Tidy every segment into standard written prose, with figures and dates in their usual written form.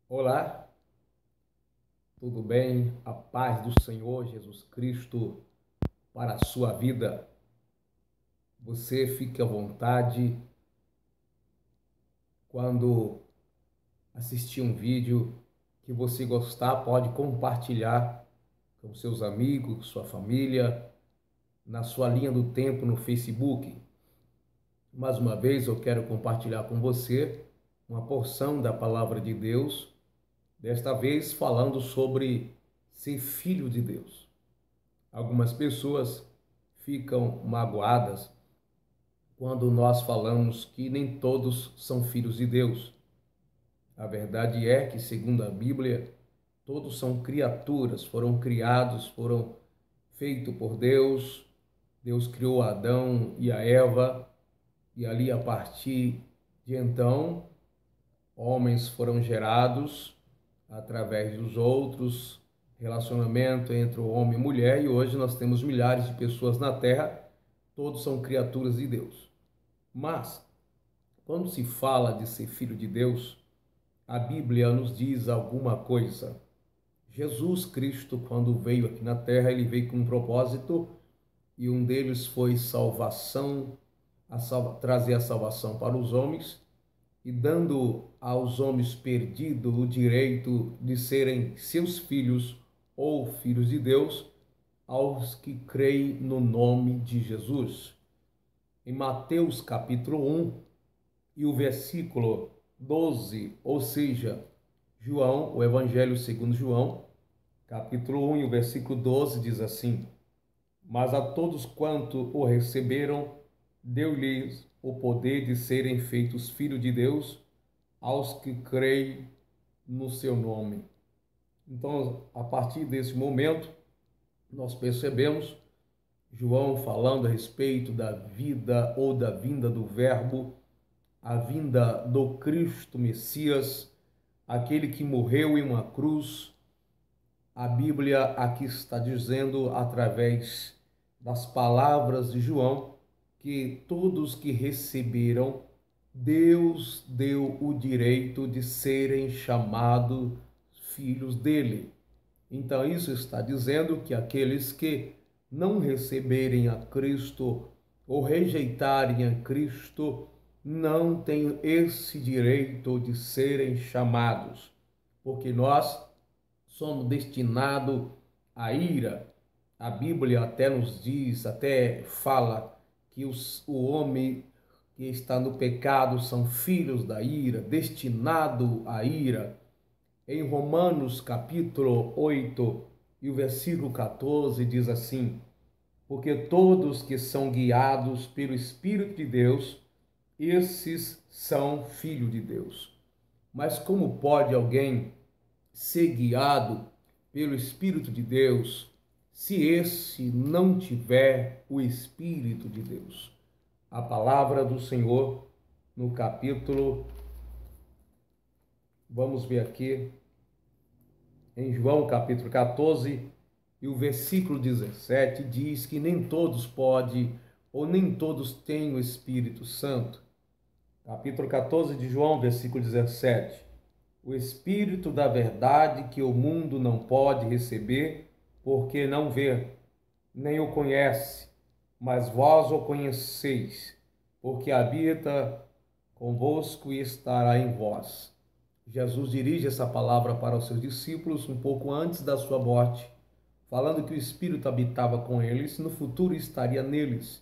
Olá, tudo bem? A paz do Senhor Jesus Cristo para a sua vida. Você fique à vontade quando assistir um vídeo que você gostar, pode compartilhar com seus amigos, sua família, na sua linha do tempo no Facebook. Mais uma vez eu quero compartilhar com você uma porção da palavra de Deus, desta vez falando sobre ser filho de Deus. Algumas pessoas ficam magoadas quando nós falamos que nem todos são filhos de Deus. A verdade é que, segundo a Bíblia, todos são criaturas, foram criados, foram feitos por Deus. Deus criou Adão e a Eva, e ali a partir de então, homens foram gerados através dos outros, relacionamento entre o homem e mulher, e hoje nós temos milhares de pessoas na Terra, todos são criaturas de Deus. Mas, quando se fala de ser filho de Deus, a Bíblia nos diz alguma coisa. Jesus Cristo, quando veio aqui na Terra, ele veio com um propósito, e um deles foi salvação, trazer a salvação para os homens, e dando aos homens perdidos o direito de serem seus filhos ou filhos de Deus, aos que creem no nome de Jesus. Em Mateus capítulo 1 e o versículo 12, ou seja, João, o Evangelho segundo João, capítulo 1 e o versículo 12 diz assim: Mas a todos quanto o receberam, deu-lhes o poder de serem feitos filhos de Deus, aos que creem no seu nome. Então, a partir desse momento, nós percebemos João falando a respeito da vida ou da vinda do Verbo, a vinda do Cristo Messias, aquele que morreu em uma cruz. A Bíblia aqui está dizendo, através das palavras de João, que todos que receberam, Deus deu o direito de serem chamados filhos dele. Então, isso está dizendo que aqueles que não receberem a Cristo ou rejeitarem a Cristo não têm esse direito de serem chamados, porque nós somos destinados à ira. A Bíblia até nos diz, até fala que o homem que está no pecado são filhos da ira, destinado à ira. Em Romanos capítulo 8 e o versículo 14 diz assim: Porque todos que são guiados pelo Espírito de Deus, esses são filhos de Deus. Mas como pode alguém ser guiado pelo Espírito de Deus se esse não tiver o Espírito de Deus? A palavra do Senhor no capítulo, vamos ver aqui, em João capítulo 14 e o versículo 17 diz que nem todos podem ou nem todos têm o Espírito Santo. Capítulo 14 de João, versículo 17. O Espírito da verdade que o mundo não pode receber, porque não vê, nem o conhece, mas vós o conheceis, porque habita convosco e estará em vós. Jesus dirige essa palavra para os seus discípulos um pouco antes da sua morte, falando que o Espírito habitava com eles, no futuro estaria neles.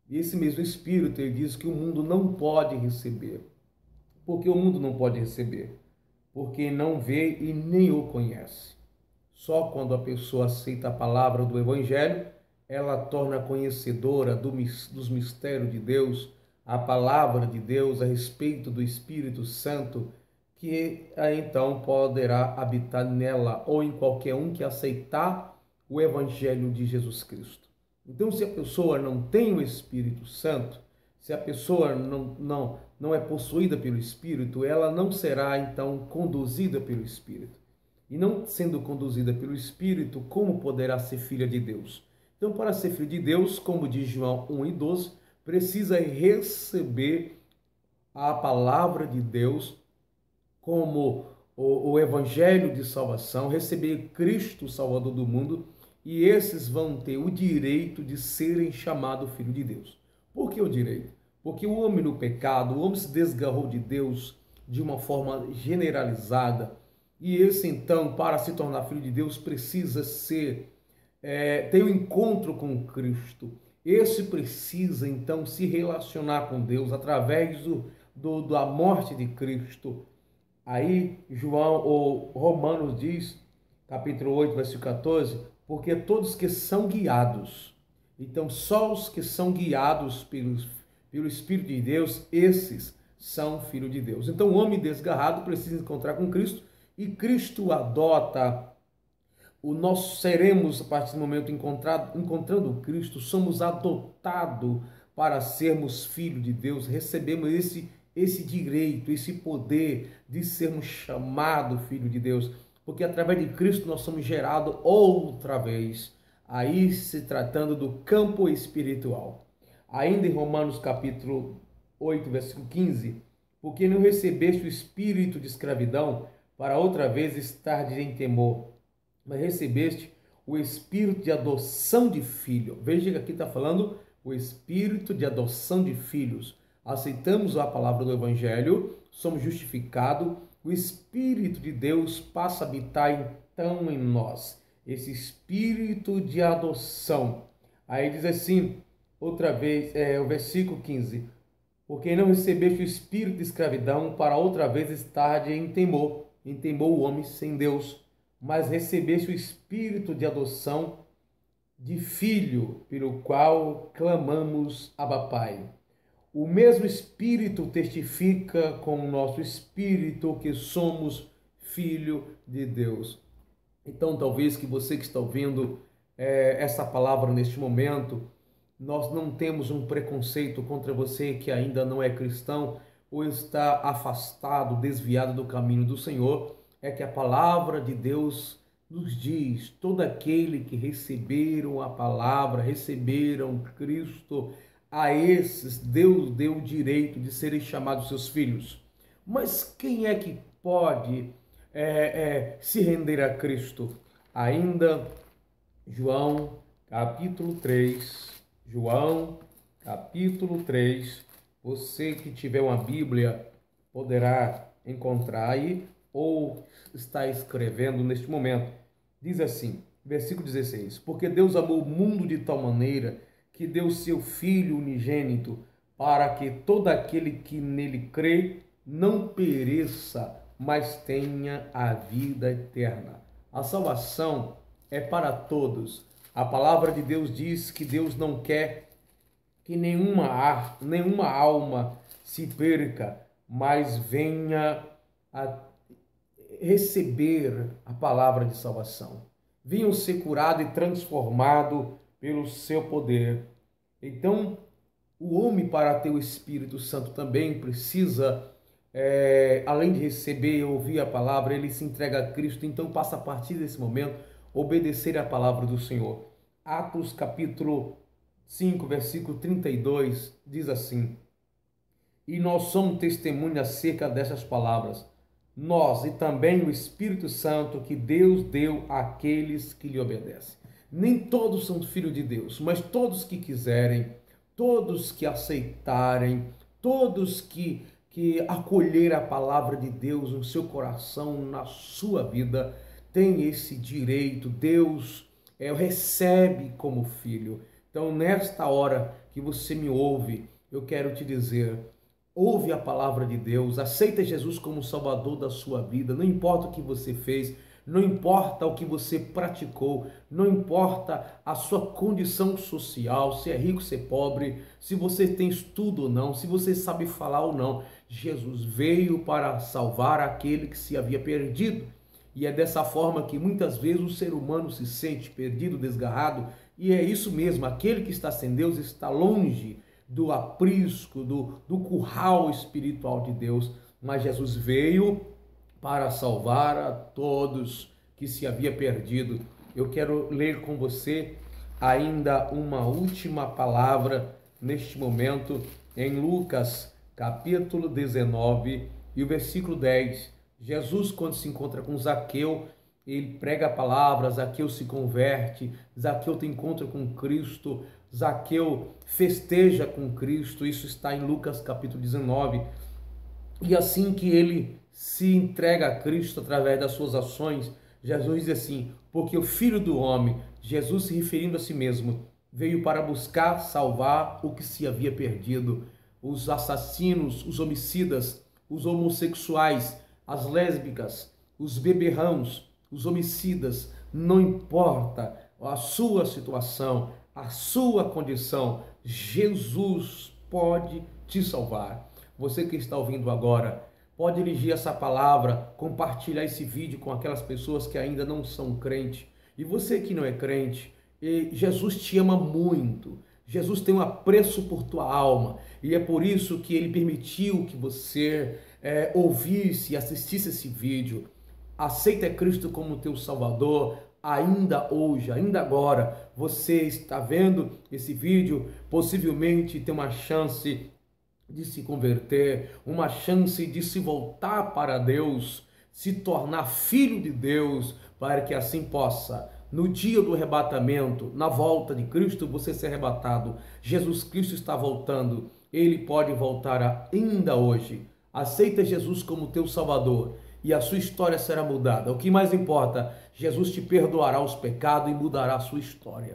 E esse mesmo Espírito, ele diz que o mundo não pode receber. Por que o mundo não pode receber? Porque não vê e nem o conhece. Só quando a pessoa aceita a palavra do Evangelho, ela torna conhecedora dos mistérios de Deus, a palavra de Deus a respeito do Espírito Santo, que então poderá habitar nela ou em qualquer um que aceitar o Evangelho de Jesus Cristo. Então, se a pessoa não tem o Espírito Santo, se a pessoa não é possuída pelo Espírito, ela não será então conduzida pelo Espírito. E não sendo conduzida pelo Espírito, como poderá ser filha de Deus? Então, para ser filho de Deus, como diz João 1 e 12, precisa receber a palavra de Deus como o evangelho de salvação, receber Cristo, Salvador do mundo, e esses vão ter o direito de serem chamados filho de Deus. Por que o direito? Porque o homem no pecado, o homem se desgarrou de Deus de uma forma generalizada, e esse então, para se tornar filho de Deus, precisa ter um encontro com Cristo. Esse precisa então se relacionar com Deus através da morte de Cristo. Aí João ou Romanos diz, capítulo 8, versículo 14, porque todos que são guiados, então só os que são guiados pelo Espírito de Deus, esses são filhos de Deus. Então o homem desgarrado precisa encontrar com Cristo, e Cristo adota nós seremos, a partir do momento encontrando Cristo, somos adotados para sermos filhos de Deus, recebemos esse direito, esse poder de sermos chamados filho de Deus, porque através de Cristo nós somos gerados outra vez, aí se tratando do campo espiritual. Ainda em Romanos capítulo 8, versículo 15, porque não recebeste o espírito de escravidão para outra vez estar em temor, mas recebeste o espírito de adoção de filho. Veja que aqui está falando o espírito de adoção de filhos. Aceitamos a palavra do Evangelho, somos justificados, o Espírito de Deus passa a habitar então em nós. Esse espírito de adoção. Aí diz assim, outra vez, o versículo 15. Porque não recebeste o espírito de escravidão para outra vez estar em temor o homem sem Deus, mas recebeste o espírito de adoção de filho, pelo qual clamamos Abba Pai. O mesmo Espírito testifica com o nosso espírito que somos filho de Deus. Então, talvez que você que está ouvindo essa palavra neste momento, nós não temos um preconceito contra você que ainda não é cristão ou está afastado, desviado do caminho do Senhor. É que a palavra de Deus nos diz, todo aquele que receberam a palavra, receberam Cristo, a esses Deus deu o direito de serem chamados seus filhos. Mas quem é que pode se render a Cristo? Ainda João capítulo 3, você que tiver uma Bíblia poderá encontrar aí, ou está escrevendo neste momento. Diz assim, versículo 16, porque Deus amou o mundo de tal maneira que deu seu Filho unigênito, para que todo aquele que nele crê não pereça, mas tenha a vida eterna. A salvação é para todos. A palavra de Deus diz que Deus não quer que nenhuma alma se perca, mas venha a receber a palavra de salvação. Venham ser curado e transformado pelo seu poder. Então, o homem, para ter o Espírito Santo, também precisa, além de receber e ouvir a palavra, ele se entrega a Cristo. Então, passa a partir desse momento, obedecer a palavra do Senhor. Atos capítulo 5, versículo 32, diz assim, e nós somos testemunhas acerca dessas palavras, nós e também o Espírito Santo que Deus deu àqueles que lhe obedecem. Nem todos são filhos de Deus, mas todos que quiserem, todos que aceitarem, todos que acolher a palavra de Deus no seu coração, na sua vida, têm esse direito. Deus recebe como filho. Então, nesta hora que você me ouve, eu quero te dizer, ouve a palavra de Deus, aceita Jesus como Salvador da sua vida, não importa o que você fez, não importa o que você praticou, não importa a sua condição social, se é rico, se é pobre, se você tem estudo ou não, se você sabe falar ou não, Jesus veio para salvar aquele que se havia perdido. E é dessa forma que muitas vezes o ser humano se sente perdido, desgarrado, e é isso mesmo, aquele que está sem Deus está longe do aprisco, do curral espiritual de Deus, mas Jesus veio para salvar a todos que se havia perdido. Eu quero ler com você ainda uma última palavra neste momento em Lucas capítulo 19 e o versículo 10, Jesus, quando se encontra com Zaqueu, ele prega a palavra, Zaqueu se converte, Zaqueu tem encontro com Cristo, Zaqueu festeja com Cristo, isso está em Lucas capítulo 19. E assim que ele se entrega a Cristo através das suas ações, Jesus diz assim: porque o Filho do Homem, Jesus se referindo a si mesmo, veio para buscar salvar o que se havia perdido. Os assassinos, os homicidas, os homossexuais, as lésbicas, os beberrãos, os homicidas, não importa a sua situação, a sua condição, Jesus pode te salvar. Você que está ouvindo agora, pode dirigir essa palavra, compartilhar esse vídeo com aquelas pessoas que ainda não são crentes. E você que não é crente, Jesus te ama muito. Jesus tem um apreço por tua alma. E é por isso que ele permitiu que você ouvisse e assistisse esse vídeo. Aceita Cristo como teu Salvador. Ainda hoje, ainda agora, você está vendo esse vídeo, possivelmente tem uma chance de se converter, uma chance de se voltar para Deus, se tornar filho de Deus, para que assim possa, no dia do arrebatamento, na volta de Cristo, você ser arrebatado. Jesus Cristo está voltando, ele pode voltar ainda hoje. Aceita Jesus como teu Salvador e a sua história será mudada. O que mais importa, Jesus te perdoará os pecados e mudará a sua história.